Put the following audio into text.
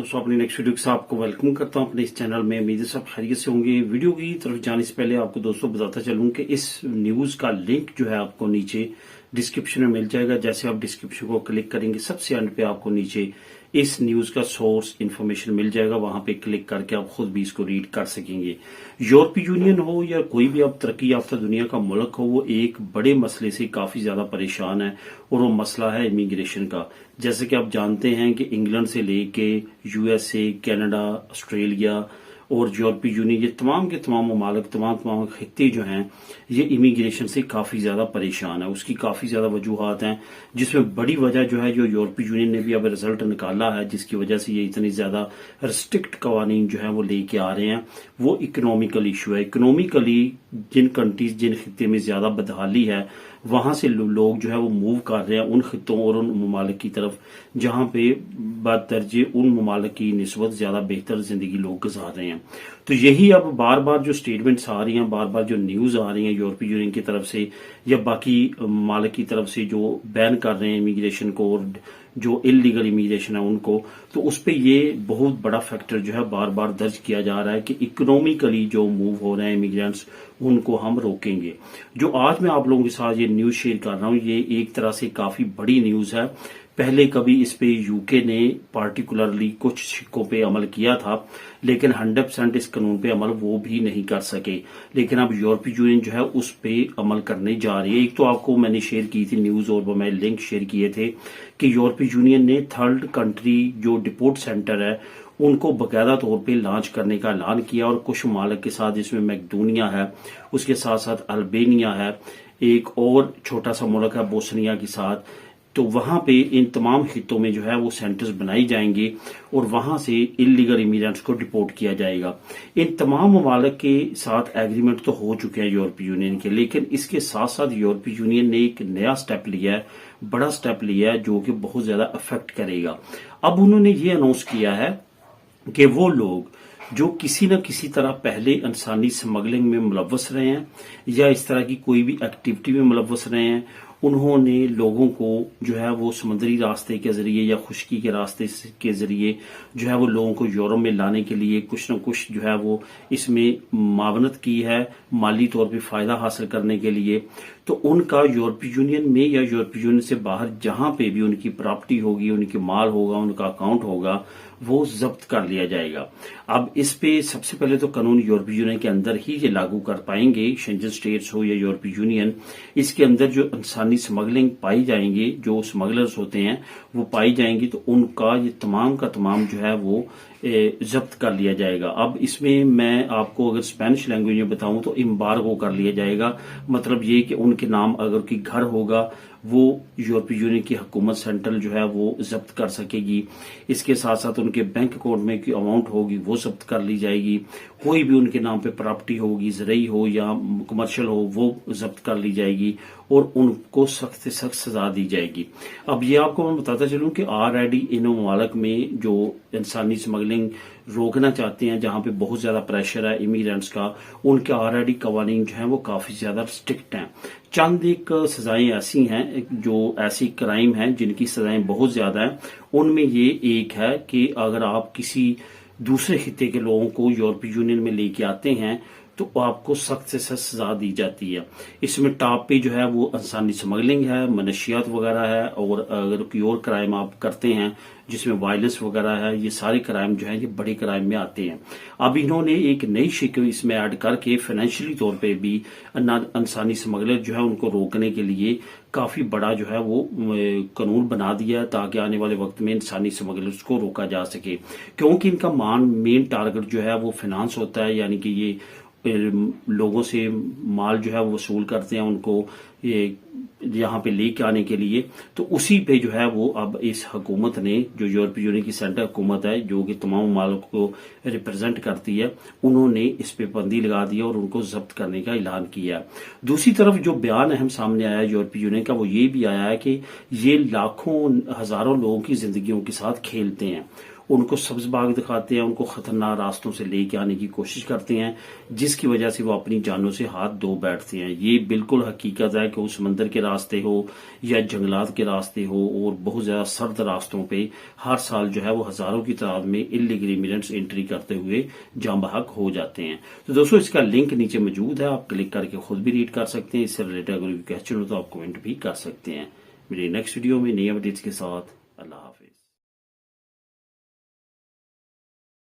दोस्तों, अपनी next video के साथ आपको वेलकम करता हूं अपने इस चैनल में। उम्मीद है सब खैरियत से होंगे। वीडियो की तरफ जाने से पहले आपको दोस्तों बताता चलूं कि इस न्यूज का लिंक जो है आपको नीचे डिस्क्रिप्शन में मिल जाएगा। जैसे आप डिस्क्रिप्शन को क्लिक करेंगे, सबसे एंड पे आपको नीचे इस न्यूज का सोर्स इंफॉर्मेशन मिल जाएगा। वहां पे क्लिक करके आप खुद भी इसको रीड कर सकेंगे। यूरोपीय यूनियन हो या कोई भी अब तरक्की याफ्ता दुनिया का मुल्क हो, वो एक बड़े मसले से काफी ज्यादा परेशान है और वो मसला है इमिग्रेशन का। जैसे कि आप जानते हैं कि इंग्लैंड से लेके यूएसए, कनाडा, ऑस्ट्रेलिया और यूरोपीय यूनियन, ये तमाम के तमाम ममालिक, तमाम खित्ते जो हैं, ये इमिग्रेशन से काफी ज्यादा परेशान है। उसकी काफी ज्यादा वजूहात हैं, जिसमें बड़ी वजह जो है, जो यूरोपीय यूनियन ने भी अब रिजल्ट निकाला है, जिसकी वजह से ये इतनी ज्यादा रिस्ट्रिक्ट कवानीन जो है वो लेके आ रहे हैं, वो इकोनॉमिकल इशू है। इकोनॉमिकली जिन कंट्रीज, जिन खित्ते में ज्यादा बदहाली है, वहां से लोग जो है वो मूव कर रहे हैं उन खित्तों और उन ममालिक की तरफ जहां पे बदरजे उन ममालिक की निस्बत ज्यादा बेहतर जिंदगी लोग गुजार रहे हैं। तो यही अब बार बार जो स्टेटमेंट्स आ रही हैं, बार बार जो न्यूज आ रही हैं यूरोपीय यूनियन की तरफ से या बाकी ममालिक की तरफ से जो बैन कर रहे हैं इमिग्रेशन को और जो इलीगल इमिग्रेशन है उनको, तो उस पर ये बहुत बड़ा फैक्टर जो है बार बार दर्ज किया जा रहा है कि इकोनॉमिकली जो मूव हो रहे हैं इमिग्रेंट्स, उनको हम रोकेंगे। जो आज मैं आप लोगों के साथ ये न्यूज शेयर कर रहा हूं, ये एक तरह से काफी बड़ी न्यूज है। पहले कभी इस पे यूके ने पार्टिकुलरली कुछ शिक्कों पे अमल किया था, लेकिन 100% इस कानून पे अमल वो भी नहीं कर सके। लेकिन अब यूरोपीय यूनियन जो है उस पे अमल करने जा रही है। एक तो आपको मैंने शेयर की थी न्यूज और वो मैं लिंक शेयर किए थे कि यूरोपीय यूनियन ने थर्ड कंट्री जो डिपोर्ट सेंटर है उनको बाकायदा तौर पे लॉन्च करने का ऐलान किया, और कुछ ममालिक के साथ, जिसमें मैकेडोनिया है, उसके साथ साथ अल्बानिया है, एक और छोटा सा मुल्क है बोस्निया के साथ। तो वहां पे इन तमाम खित्तों में जो है वो सेंटर्स बनाए जाएंगे और वहां से इलीगल इमिग्रेंट्स को डिपोर्ट किया जाएगा। इन तमाम ममालिक के साथ एग्रीमेंट तो हो चुके हैं यूरोपीय यूनियन के, लेकिन इसके साथ साथ यूरोपीय यूनियन ने एक नया स्टेप लिया है, बड़ा स्टेप लिया है, जो कि बहुत ज्यादा अफेक्ट करेगा। अब उन्होंने ये अनाउंस किया है कि वो लोग जो किसी न किसी तरह पहले इंसानी स्मगलिंग में मुलव्वस रहे हैं या इस तरह की कोई भी एक्टिविटी में मुलव्वस रहे हैं, उन्होंने लोगों को जो है वो समुद्री रास्ते के जरिए या खुश्की के रास्ते के जरिए जो है वो लोगों को यूरोप में लाने के लिए कुछ न कुछ जो है वो इसमें मावनत की है, माली तौर पे फायदा हासिल करने के लिए। तो उनका यूरोपीय यूनियन में या यूरोपीय यूनियन से बाहर जहां पे भी उनकी प्रॉपर्टी होगी, उनकी माल होगा, उनका अकाउंट होगा, वो जब्त कर लिया जाएगा। अब इस पे सबसे पहले तो कानून यूरोपीय यूनियन के अंदर ही ये लागू कर पाएंगे, शेंजन स्टेट्स हो या यूरोपीय यूनियन। इसके अंदर जो इंसानी स्मगलिंग पाई जाएंगे, जो स्मगलर्स होते हैं वो पाई जाएंगी, तो उनका ये तमाम का तमाम जो है वो जब्त कर लिया जाएगा। अब इसमें मैं आपको अगर स्पेनिश लैंग्वेज में बताऊं तो एम्बार्गो कर लिया जाएगा। मतलब ये कि उनके नाम अगर कोई घर होगा वो यूरोपीय यूनियन की हुकूमत सेंट्रल जो है वो जब्त कर सकेगी। इसके साथ साथ उनके बैंक अकाउंट में की अमाउंट होगी वो जब्त कर ली जाएगी। कोई भी उनके नाम पे प्रॉपर्टी होगी, ज़रई हो या कमर्शियल हो, वो जब्त कर ली जाएगी और उनको सख्त से सख्त सजा दी जाएगी। अब ये आपको मैं बताता चलूं कि ऑलरेडी इन ममालिक में जो इंसानी स्मगलिंग रोकना चाहते हैं, जहां पे बहुत ज्यादा प्रेशर है इमिग्रेंट्स का, उनके ऑलरेडी कवानीन जो है वो काफी ज्यादा स्ट्रिक्ट हैं। चंद एक सजाएं ऐसी हैं, जो ऐसी क्राइम हैं जिनकी सजाएं बहुत ज्यादा हैं। उनमें ये एक है कि अगर आप किसी दूसरे खित्ते के लोगों को यूरोपीय यूनियन में लेके आते हैं तो आपको सख्त से सख्त सजा दी जाती है। इसमें टॉप पे जो है वो इंसानी स्मगलिंग है, मनशियात वगैरह है, और अगर कोई और क्राइम आप करते हैं जिसमें वायलेंस वगैरह है, ये सारे क्राइम जो है ये बड़े क्राइम में आते हैं। अब इन्होंने एक नई शिक इसमें ऐड करके फाइनेंशियली तौर पे भी इंसानी स्मगलर जो है उनको रोकने के लिए काफी बड़ा जो है वो कानून बना दिया है, ताकि आने वाले वक्त में इंसानी स्मगलर्स को रोका जा सके। क्योंकि इनका मेन टारगेट जो है वो फाइनेंस होता है, यानी कि ये लोगों से माल जो है वो वसूल करते हैं उनको ये यहाँ पे लेके आने के लिए। तो उसी पे जो है वो अब इस हुकूमत ने, जो यूरोपीय यूनियन की सेंटर हुकूमत है, जो कि तमाम मालों को रिप्रेजेंट करती है, उन्होंने इस पे पाबंदी लगा दी और उनको जब्त करने का ऐलान किया। दूसरी तरफ जो बयान अहम सामने आया यूरोपीय यूनियन का, वो ये भी आया है कि ये लाखों हजारों लोगों की जिंदगियों के साथ खेलते हैं। उनको सब्ज बाग दिखाते हैं, उनको खतरनाक रास्तों से लेके आने की कोशिश करते हैं, जिसकी वजह से वो अपनी जानों से हाथ धो बैठते हैं। ये बिल्कुल हकीकत है कि वो समंदर के रास्ते हो या जंगलात के रास्ते हो और बहुत ज्यादा सर्द रास्तों पे हर साल जो है वो हजारों की तादाद में इलीगल इमिग्रेंट्स एंट्री करते हुए जाँ बहक हो जाते हैं। तो दोस्तों इसका लिंक नीचे मौजूद है, आप क्लिक करके खुद भी रीड कर सकते हैं। इससे रिलेटेड अगर कोई क्वेश्चन हो तो आप कमेंट भी कर सकते हैं। मेरी नेक्स्ट वीडियो में नई अपडेट्स के साथ अल्लाह हाफिज।